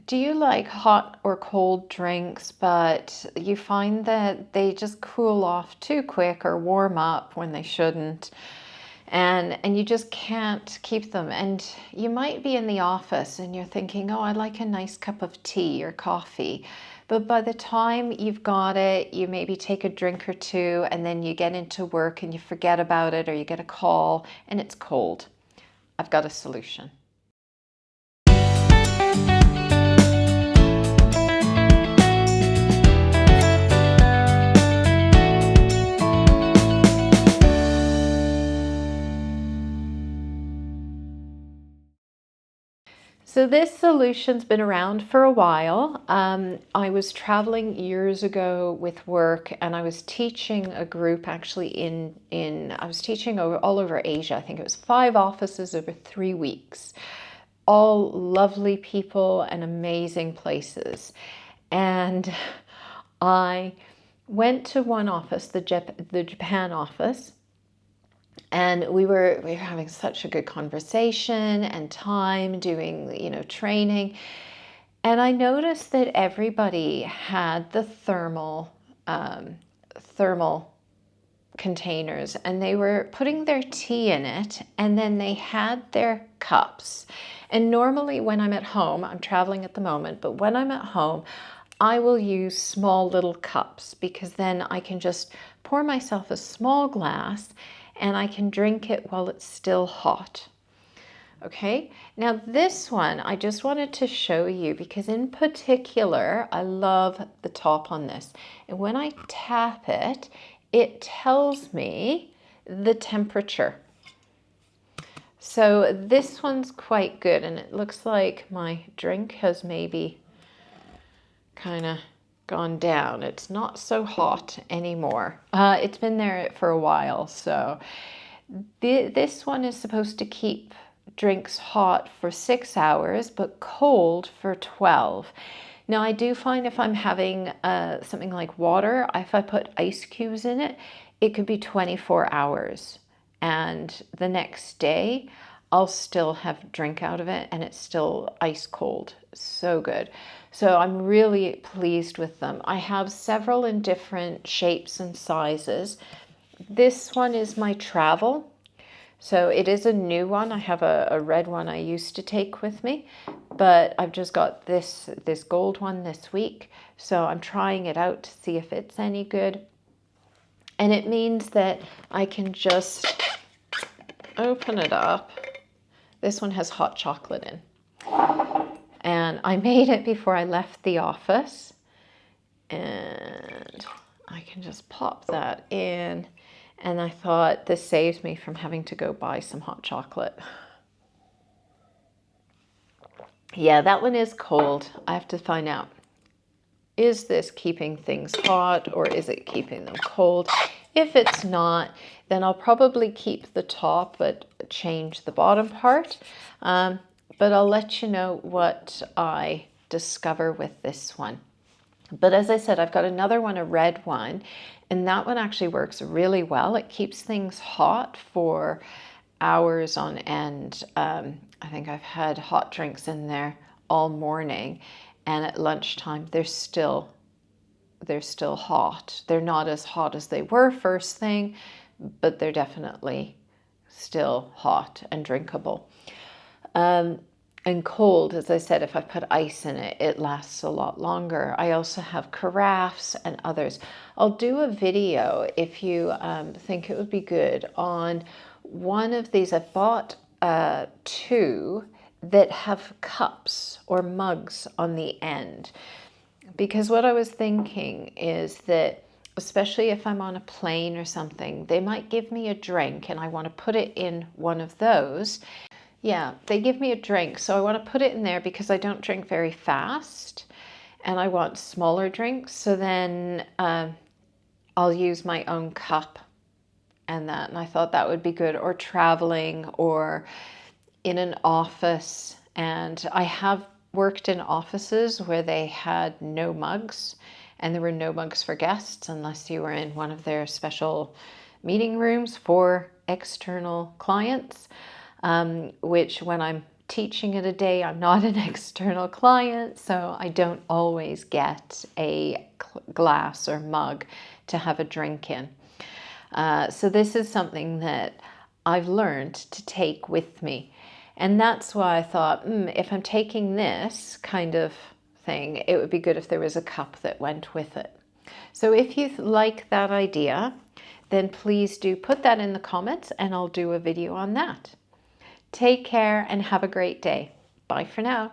Do you like hot or cold drinks, but you find that they just cool off too quick or warm up when they shouldn't? And you just can't keep them. And you might be in the office and you're thinking, oh, I'd like a nice cup of tea or coffee. But by the time you've got it, you maybe take a drink or two and then you get into work and you forget about it, or you get a call and it's cold. I've got a solution. So this solution's been around for a while. I was traveling years ago with work, and I was teaching a group actually I was teaching all over Asia. I think it was 5 offices over 3 weeks. All lovely people and amazing places. And I went to one office, the Japan office, and we were having such a good conversation and time doing, training. And I noticed that everybody had the thermal containers, and they were putting their tea in it, and then they had their cups. And normally when I'm at home, I'm traveling at the moment, but when I'm at home, I will use small little cups, because then I can just pour myself a small glass and I can drink it while it's still hot. Okay, now this one I just wanted to show you because in particular I love the top on this, and when I tap it, it tells me the temperature. So this one's quite good, and it looks like my drink has maybe kind of gone down. It's not so hot anymore. It's been there for a while, so this one is supposed to keep drinks hot for 6 hours, but cold for 12. Now, I do find if I'm having something like water, if I put ice cubes in it, it could be 24 hours. And the next day, I'll still have drink out of it and it's still ice cold. So good. So I'm really pleased with them. I have several in different shapes and sizes. This one is my travel. So it is a new one. I have a red one I used to take with me, but I've just got this gold one this week. So I'm trying it out to see if it's any good. And it means that I can just open it up. This one has hot chocolate in. And I made it before I left the office. And I can just pop that in. And I thought this saves me from having to go buy some hot chocolate. Yeah, that one is cold. I have to find out, is this keeping things hot or is it keeping them cold? If it's not, then I'll probably keep the top but change the bottom part. But I'll let you know what I discover with this one. But as I said, I've got another one, a red one, and that one actually works really well. It keeps things hot for hours on end. I think I've had hot drinks in there all morning, and at lunchtime they're still hot. They're not as hot as they were first thing, but they're definitely still hot and drinkable. And cold, as I said, if I put ice in it, it lasts a lot longer. I also have carafes and others. I'll do a video if you think it would be good on one of these. I've bought 2 that have cups or mugs on the end. Because what I was thinking is that, especially if I'm on a plane or something, they might give me a drink and I want to put it in one of those. Yeah, they give me a drink, so I want to put it in there because I don't drink very fast and I want smaller drinks. So then I'll use my own cup and I thought that would be good, or traveling or in an office. And I have worked in offices where they had no mugs, and there were no mugs for guests unless you were in one of their special meeting rooms for external clients. Which when I'm teaching it a day. I'm not an external client, so I don't always get a glass or mug to have a drink in. So this is something that I've learned to take with me. And that's why I thought, if I'm taking this kind of thing, it would be good if there was a cup that went with it. So if you like that idea, then please do put that in the comments and I'll do a video on that. Take care and have a great day. Bye for now.